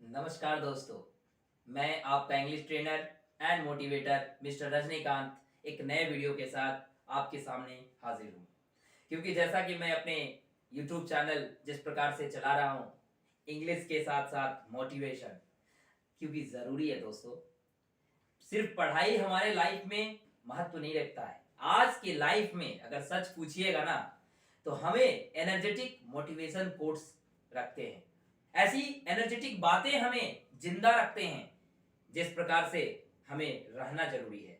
नमस्कार दोस्तों, मैं आपका English trainer and motivator mister Rajinikanth एक नए वीडियो के साथ आपके सामने हाजिर हूँ। क्योंकि जैसा कि मैं अपने यूट्यूब चैनल जिस प्रकार से चला रहा हूँ, इंग्लिश के साथ साथ मोटिवेशन, क्योंकि ज़रूरी है दोस्तों। सिर्फ पढ़ाई हमारे लाइफ में महत्व नहीं रखता है। आज की लाइफ में अगर सच पूछिएगा ना, तो हमें एनर्जेटिक मोटिवेशन कोट्स रखते हैं। ऐसी एनर्जेटिक बातें हमें जिंदा रखते हैं जिस प्रकार से हमें रहना जरूरी है।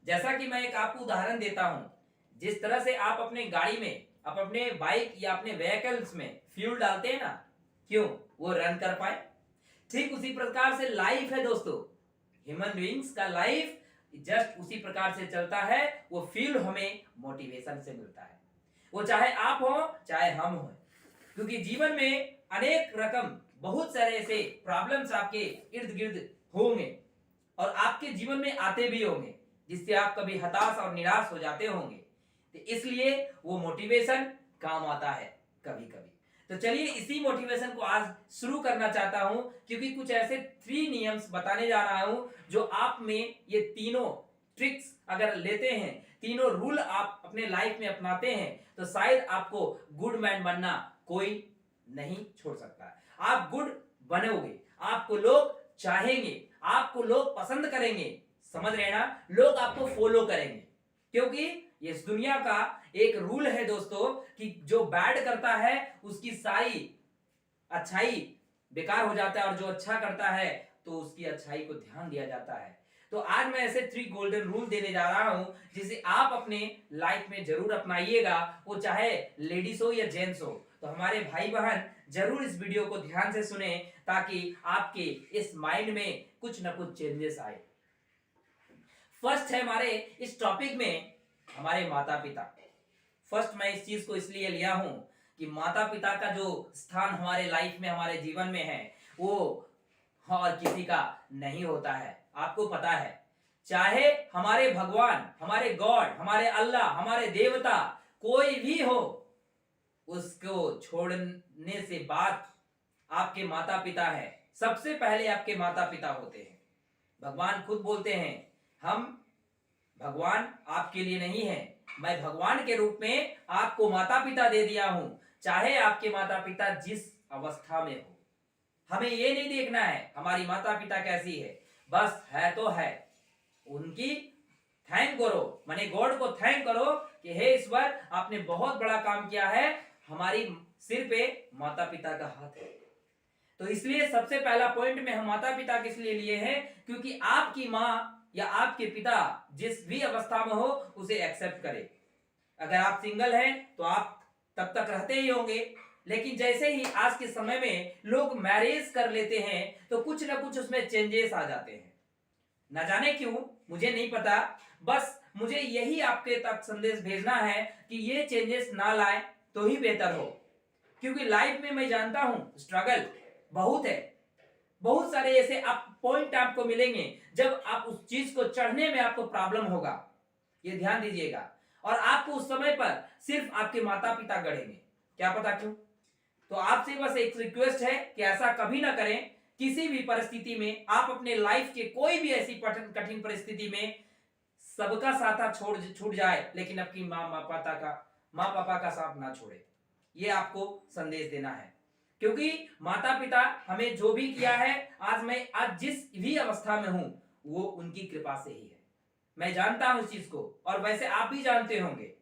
जैसा कि मैं एक आपको उदाहरण देता हूं, जिस तरह से आप अपने गाड़ी में, आप अपने बाइक या अपने व्हीकल्स में फ्यूल डालते हैं ना, क्यों? वो रन कर पाए। ठीक उसी प्रकार से लाइफ है दोस्तों। ह्यूमन बीइंग्स का लाइफ जस्ट उसी प्रकार से चलता है। वो फ्यूल हमें मोटिवेशन से मिलता है, वो चाहे आप हो चाहे हम हो। क्योंकि जीवन में अनेक रकम बहुत सारे ऐसे प्रॉब्लम्स आपके इर्द गिर्द होंगे और आपके जीवन में आते भी होंगे, जिससे आप कभी हताश और निराश हो जाते होंगे। तो इसलिए वो मोटिवेशन काम आता है कभी कभी। तो चलिए इसी मोटिवेशन को आज शुरू करना चाहता हूं, क्योंकि कुछ ऐसे 3 नियम्स बताने जा रहा हूं जो आप में ये तीनों ट्रिक्स अगर लेते हैं, तीनों रूल आप अपने लाइफ में अपनाते हैं, तो शायद आपको गुड मैन बनना कोई नहीं छोड़ सकता। आप गुड बनोगे, आपको लोग चाहेंगे, आपको लोग पसंद करेंगे। समझ रहे ना? लोग आपको फॉलो करेंगे, क्योंकि ये इस दुनिया का एक रूल है दोस्तों कि जो बैड करता है उसकी सारी अच्छाई बेकार हो जाता है, और जो अच्छा करता है तो उसकी अच्छाई को ध्यान दिया जाता है। तो आज मैं ऐसे 3 गोल्डन रूल देने जा रहा हूं जिसे आप अपने लाइफ में जरूर अपनाइएगा, वो चाहे लेडीज हो या जेंट्स हो। तो हमारे भाई बहन जरूर इस वीडियो को ध्यान से सुने, ताकि आपके इस माइंड में कुछ ना कुछ चेंजेस आए। फर्स्ट है हमारे इस टॉपिक में हमारे माता पिता। फर्स्ट मैं इस चीज को इसलिए लिया हूं कि माता पिता का जो स्थान हमारे लाइफ में, हमारे जीवन में है, वो और किसी का नहीं होता है। आपको पता है, चाहे हमारे भगवान, हमारे गॉड, हमारे अल्लाह, हमारे देवता कोई भी हो, उसको छोड़ने से बात आपके माता पिता है। सबसे पहले आपके माता पिता होते हैं। भगवान खुद बोलते हैं, हम भगवान आपके लिए नहीं है, मैं भगवान के रूप में आपको माता पिता दे दिया हूं। चाहे आपके माता पिता जिस अवस्था में हो, हमें ये नहीं देखना है हमारी माता पिता कैसी है, बस है तो है। उनकी थैंक करो, माने गॉड को थैंक करो कि हे ईश्वर, आपने बहुत बड़ा काम किया है, हमारी सिर पे माता पिता का हाथ है। तो इसलिए सबसे पहला पॉइंट में हम माता पिता किस लिए लिए हैं, क्योंकि आपकी माँ या आपके पिता जिस भी अवस्था में हो उसे एक्सेप्ट करे। अगर आप सिंगल हैं तो आप तब तक रहते ही होंगे, लेकिन जैसे ही आज के समय में लोग मैरिज कर लेते हैं तो कुछ ना कुछ उसमें चेंजेस आ जाते हैं। ना जाने क्यों, मुझे नहीं पता, बस मुझे यही आपके तक संदेश भेजना है कि ये चेंजेस ना लाए तो ही बेहतर हो। क्योंकि लाइफ में मैं जानता हूं स्ट्रगल बहुत है, बहुत सारे ऐसे आप पॉइंट आपको मिलेंगे जब आप उस चीज को चढ़ने में आपको प्रॉब्लम होगा, ये ध्यान दीजिएगा। और आपको उस समय पर सिर्फ आपके माता पिता गढ़ेंगे, क्या पता क्यों। तो आपसे बस एक रिक्वेस्ट है कि ऐसा कभी ना करें। किसी भी परिस्थिति में आप अपने लाइफ के कोई भी ऐसी कठिन परिस्थिति में सबका साथ छोड़ छूट जाए, लेकिन अपनी माँ पापा का साथ ना छोड़े। ये आपको संदेश देना है, क्योंकि माता पिता हमें जो भी किया है, आज जिस भी अवस्था में हूं, वो उनकी कृपा से ही है। मैं जानता हूं इस चीज को, और वैसे आप भी जानते होंगे,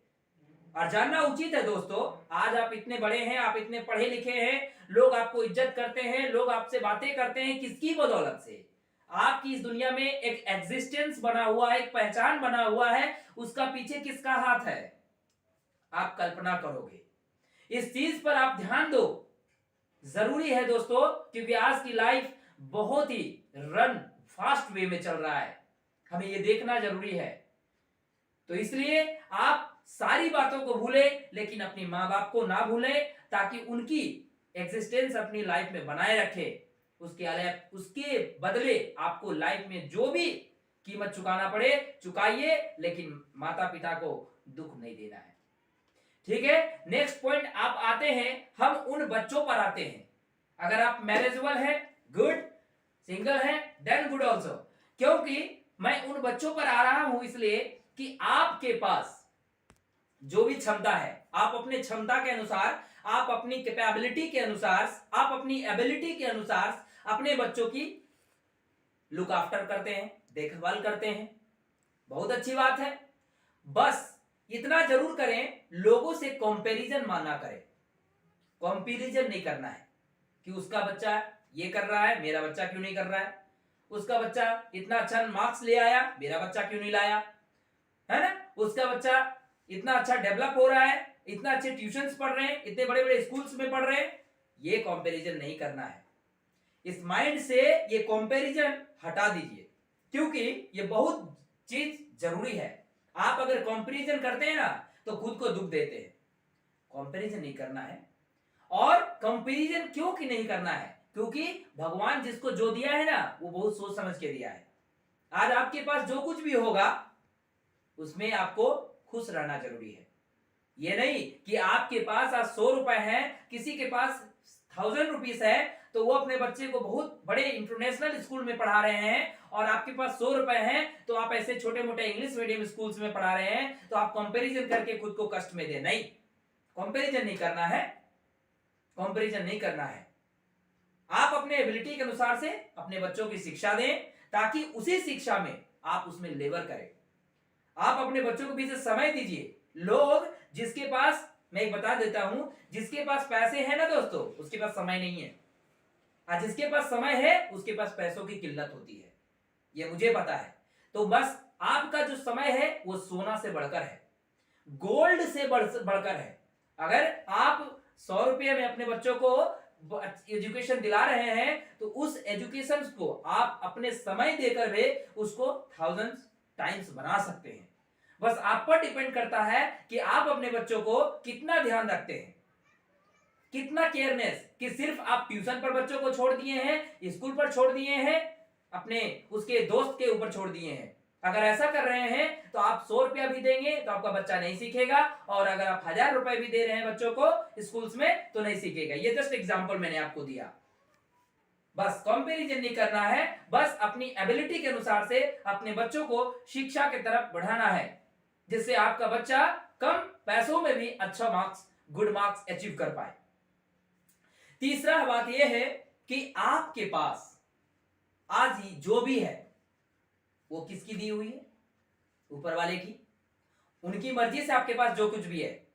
और जानना उचित है दोस्तों। आज आप इतने बड़े हैं, आप इतने पढ़े लिखे हैं, लोग आपको इज्जत करते हैं, लोग आपसे बातें करते हैं, किसकी बदौलत से? आपकी इस दुनिया में एक एग्जिस्टेंस बना हुआ है, एक पहचान बना हुआ है, उसका पीछे किसका हाथ है? आप कल्पना करोगे। इस चीज पर आप ध्यान दो, जरूरी है दोस्तों, क्योंकि आज की लाइफ बहुत ही रन फास्ट वे में चल रहा है, हमें यह देखना जरूरी है। तो इसलिए आप सारी बातों को भूले, लेकिन अपनी माँ बाप को ना भूले, ताकि उनकी एग्जिस्टेंस अपनी लाइफ में बनाए रखे। उसके बदले आपको लाइफ में जो भी कीमत चुकाना पड़े चुकाइए, लेकिन माता पिता को दुख नहीं देना है। ठीक है, नेक्स्ट पॉइंट आप आते हैं, हम उन बच्चों पर आते हैं। अगर आप मैरिजेबल हैं, गुड, सिंगल है, देन गुड ऑल्सो। क्योंकि मैं उन बच्चों पर आ रहा हूं इसलिए कि आपके पास जो भी क्षमता है, आप अपने क्षमता के अनुसार, आप अपनी कैपेबिलिटी के अनुसार, आप अपनी एबिलिटी के अनुसार अपने बच्चों की लुक आफ्टर करते हैं, देखभाल करते हैं। बहुत अच्छी बात है। बस इतना जरूर करें, लोगों से कंपैरिजन माना करें। कंपैरिजन नहीं करना है कि उसका बच्चा ये कर रहा है, मेरा बच्चा क्यों नहीं कर रहा है, उसका बच्चा इतना अच्छा मार्क्स ले आया, मेरा बच्चा क्यों नहीं लाया, है ना, उसका बच्चा इतना अच्छा डेवलप हो रहा है, इतना अच्छे ट्यूशंस पढ़ रहे हैं, इतने बड़े बड़े स्कूल्स में पढ़ रहे हैं। ये कंपैरिजन नहीं करना है। इस माइंड से ये कंपैरिजन हटा दीजिए, क्योंकि ये बहुत चीज जरूरी है। आप अगर कंपैरिजन करते हैं ना तो खुद को दुख देते हैं। कंपैरिजन नहीं करना है। और कंपैरिजन क्यों कि नहीं करना है, क्योंकि भगवान जिसको जो दिया है ना वो बहुत सोच समझ के दिया है। आज आपके पास जो कुछ भी होगा उसमें आपको खुश रहना जरूरी है। ये नहीं कि आपके पास आज 100 रुपए है, किसी के पास 1000 रुपीज है, तो वो अपने बच्चे को बहुत बड़े इंटरनेशनल स्कूल में पढ़ा रहे हैं, और आपके पास 100 रुपए हैं तो आप ऐसे छोटे मोटे इंग्लिश मीडियम स्कूल्स में पढ़ा रहे हैं, तो आप कंपैरिजन करके खुद को कष्ट में दे। नहीं, कंपैरिजन नहीं करना है। कंपैरिजन नहीं करना है। आप अपने एबिलिटी के अनुसार से अपने बच्चों की शिक्षा दें, ताकि उसी शिक्षा में आप उसमें लेबर करें। आप अपने बच्चों को पीछे समय दीजिए। लोग जिसके पास, मैं एक बता देता हूं, जिसके पास पैसे हैं ना दोस्तों, उसके पास समय नहीं है। और जिसके पास समय है उसके पास पैसों की किल्लत होती है, ये मुझे पता है। तो बस आपका जो समय है वो सोना से बढ़कर है, गोल्ड से बढ़कर है। अगर आप 100 रुपये में अपने बच्चों को एजुकेशन दिला रहे हैं तो उस एजुकेशन को आप अपने समय देकर भी उसको 1000 टाइम्स बना सकते हैं। बस आप पर डिपेंड करता है कि आप अपने बच्चों को कितना ध्यान रखते हैं, कितना केयरनेस, कि सिर्फ आप ट्यूशन पर बच्चों को छोड़ दिए हैं, स्कूल पर छोड़ दिए हैं, अपने उसके दोस्त के ऊपर छोड़ दिए हैं। अगर ऐसा कर रहे हैं तो आप 100 रुपया भी देंगे तो आपका बच्चा नहीं सीखेगा, और अगर आप 1000 रुपए भी दे रहे हैं बच्चों को स्कूल्स में तो नहीं सीखेगा। ये जस्ट एग्जांपल मैंने आपको दिया। बस कंपैरिजन नहीं करना है, बस अपनी एबिलिटी के अनुसार से अपने बच्चों को शिक्षा की तरफ बढ़ाना है, जिससे आपका बच्चा कम पैसों में भी अच्छा मार्क्स, गुड मार्क्स अचीव कर पाए। तीसरा बात यह है कि आपके पास आज ही जो भी है वो किसकी दी हुई है? ऊपर वाले की। उनकी मर्जी से आपके पास जो कुछ भी है।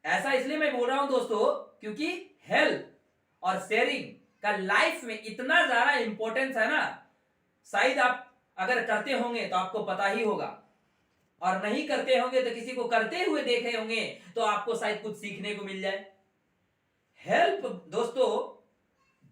ऐसा इसलिए मैं बोल रहा हूं दोस्तों, क्योंकि हेल्प और शेयरिंग का लाइफ में इतना ज्यादा इंपॉर्टेंस है ना, शायद आप अगर करते होंगे तो आपको पता ही होगा, और नहीं करते होंगे तो किसी को करते हुए देखे होंगे तो आपको शायद कुछ सीखने को मिल जाए। हेल्प दोस्तों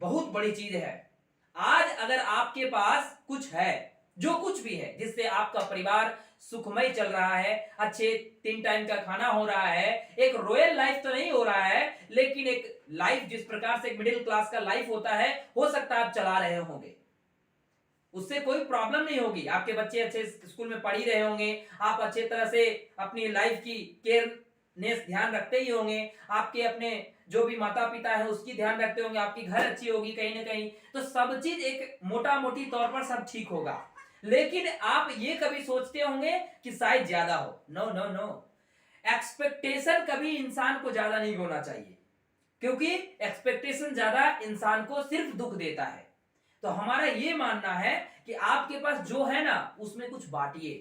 बहुत बड़ी चीज है। आज अगर आपके पास कुछ है, जो कुछ भी है, जिससे आपका परिवार सुखमय चल रहा है, अच्छे 3 टाइम का खाना हो रहा है, एक रॉयल लाइफ तो नहीं हो रहा है, लेकिन एक लाइफ जिस प्रकार से एक मिडिल क्लास का लाइफ होता है, हो सकता है आप चला रहे होंगे, उससे कोई प्रॉब्लम नहीं होगी। आपके बच्चे अच्छे स्कूल में पढ़ ही रहे होंगे, आप अच्छे तरह से अपनी लाइफ की केयरनेस ध्यान रखते ही होंगे, आपके अपने जो भी माता पिता है उसकी ध्यान रखते होंगे, आपकी घर अच्छी होगी कहीं ना कहीं, तो सब चीज एक मोटा मोटी तौर पर सब ठीक होगा। लेकिन आप ये कभी सोचते होंगे कि शायद ज्यादा हो? नो नो नो, एक्सपेक्टेशन कभी इंसान को ज्यादा नहीं होना चाहिए, क्योंकि एक्सपेक्टेशन ज्यादा इंसान को सिर्फ दुख देता है। तो हमारा ये मानना है कि आपके पास जो है ना उसमें कुछ बांटिए।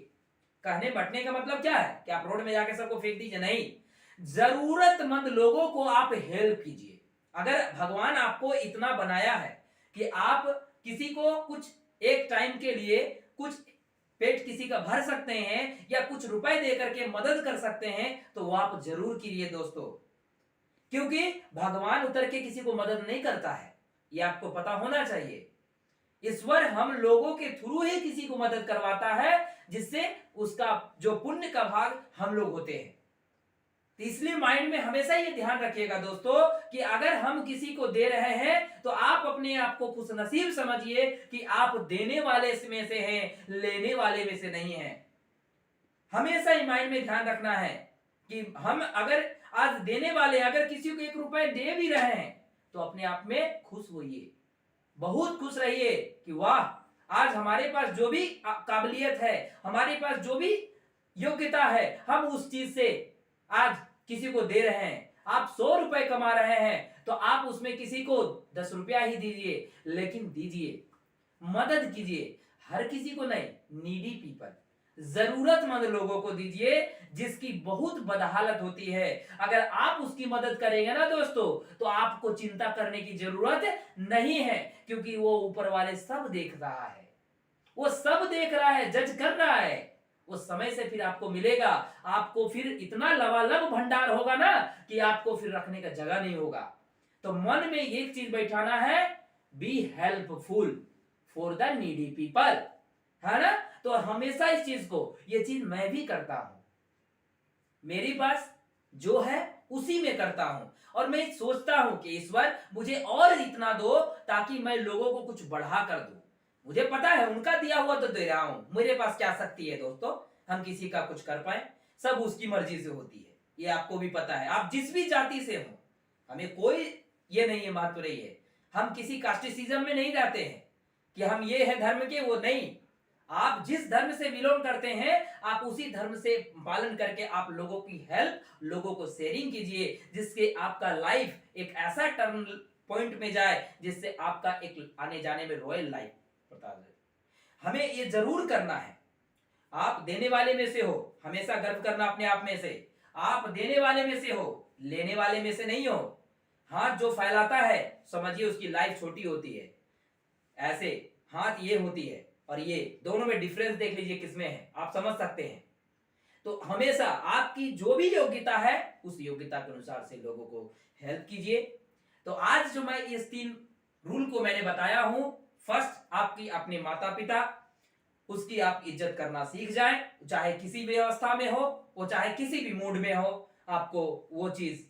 कहने बंटने का मतलब क्या है कि आप रोड में जाके सबको फेंक दीजिए, नहीं, जरूरतमंद लोगों को आप हेल्प कीजिए। अगर भगवान आपको इतना बनाया है कि आप किसी को कुछ एक टाइम के लिए कुछ पेट किसी का भर सकते हैं या कुछ रुपए देकर के मदद कर सकते हैं, तो वो आप जरूर कीजिए दोस्तों, क्योंकि भगवान उतर के किसी को मदद नहीं करता है, ये आपको पता होना चाहिए। ईश्वर हम लोगों के थ्रू ही किसी को मदद करवाता है, जिससे उसका जो पुण्य का भाग हम लोग होते हैं। तो इसलिए माइंड में हमेशा ये ध्यान रखिएगा दोस्तों कि अगर हम किसी को दे रहे हैं तो आप अपने आप को खुशनसीब समझिए कि आप देने वाले में से हैं, लेने वाले में से नहीं हैं। हमेशा ही माइंड में ध्यान रखना है कि हम अगर आज देने वाले, अगर किसी को 1 रुपए दे भी रहे हैं तो अपने आप में खुश होइए, बहुत खुश रहिए कि वाह, आज हमारे पास जो भी काबिलियत है, हमारे पास जो भी योग्यता है, हम उस चीज से आज किसी को दे रहे हैं। आप 100 रुपए कमा रहे हैं तो आप उसमें किसी को 10 रुपया ही दीजिए, लेकिन दीजिए, मदद कीजिए। हर किसी को नहीं, नीडी पीपल, जरूरतमंद लोगों को दीजिए जिसकी बहुत बदहालत होती है। अगर आप उसकी मदद करेंगे ना दोस्तों, तो आपको चिंता करने की जरूरत नहीं है, क्योंकि वो ऊपर वाले सब देख रहा है, वो सब देख रहा है, जज कर रहा है। उस समय से फिर आपको मिलेगा, आपको फिर इतना लबालब भंडार होगा ना कि आपको फिर रखने का जगह नहीं होगा। तो मन में एक चीज बैठाना है, be helpful for the needy people, है ना। तो हमेशा इस चीज को, ये चीज मैं भी करता हूं, मेरे पास जो है उसी में करता हूं, और मैं सोचता हूं कि ईश्वर मुझे और इतना दो ताकि मैं लोगों को कुछ बढ़ा कर दूं। मुझे पता है उनका दिया हुआ तो दे रहा हूं, मेरे पास क्या शक्ति है दोस्तों, हम किसी का कुछ कर पाए, सब उसकी मर्जी से होती है, ये आपको भी पता है। आप जिस भी जाति से हो, हमें कोई ये नहीं है, महत्व नहीं है, हम किसी कास्टिसिज्म में नहीं रहते हैं कि हम ये है धर्म के, वो नहीं। आप जिस धर्म से बिलोंग करते हैं, आप उसी धर्म से पालन करके आप लोगों की हेल्प, लोगों को शेयरिंग कीजिए, जिससे आपका लाइफ एक ऐसा टर्न पॉइंट में जाए जिससे आपका एक आने जाने में रॉयल लाइफ बता दे। हमें ये जरूर करना है। आप देने वाले में से हो, हमेशा गर्व करना अपने आप में से। आप देने वाले में से हो, लेने वाले में से नहीं हो। हाथ जो फैलाता है, समझिए उसकी लाइफ छोटी होती है। ऐसे हाथ ये होती है और ये दोनों में डिफरेंस देख लीजिए किसमें है, आप समझ सकते हैं। तो हमेशा आपकी जो भी योग्यता है, उस योग्यता के अनुसार से लोगों को हेल्प कीजिए। तो आज जो मैं इस 3 रूल को मैंने बताया हूं, फर्स्ट, आपकी अपने माता पिता, उसकी आप इज्जत करना सीख जाएं, चाहे किसी भी अवस्था में हो, वो चाहे किसी भी मूड में हो, आपको वो चीज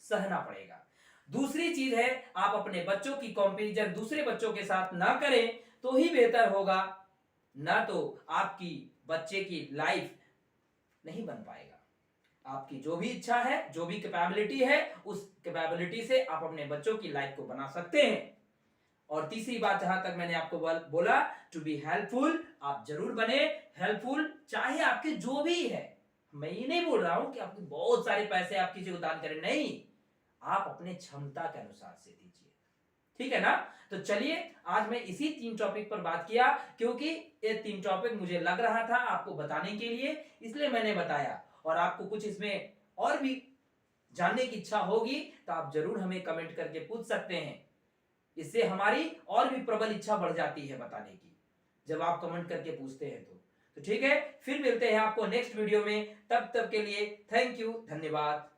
सहना पड़ेगा। दूसरी चीज है, आप अपने बच्चों की कंपैरिजन दूसरे बच्चों के साथ ना करें तो ही बेहतर होगा, ना तो आपकी बच्चे की लाइफ नहीं बन पाएगा। आपकी जो भी इच्छा है, जो भी कैपेबिलिटी है, उस कैपेबिलिटी से आप अपने बच्चों की लाइफ को बना सकते हैं। और तीसरी बात, जहां तक मैंने आपको बोला, टू बी हेल्पफुल, आप जरूर बने हेल्पफुल, चाहे आपके जो भी है। मैं ये नहीं बोल रहा हूं कि आपके बहुत सारे पैसे आप किसी को दान करें, नहीं, आप अपने क्षमता के अनुसार से दीजिए, ठीक है ना। तो चलिए, आज मैं इसी 3 टॉपिक पर बात किया, क्योंकि ये 3 टॉपिक मुझे लग रहा था आपको बताने के लिए, इसलिए मैंने बताया। और आपको कुछ इसमें और भी जानने की इच्छा होगी तो आप जरूर हमें कमेंट करके पूछ सकते हैं, इससे हमारी और भी प्रबल इच्छा बढ़ जाती है बताने की, जब आप कमेंट करके पूछते हैं तो ठीक है। फिर मिलते हैं आपको नेक्स्ट वीडियो में, तब तक के लिए थैंक यू, धन्यवाद।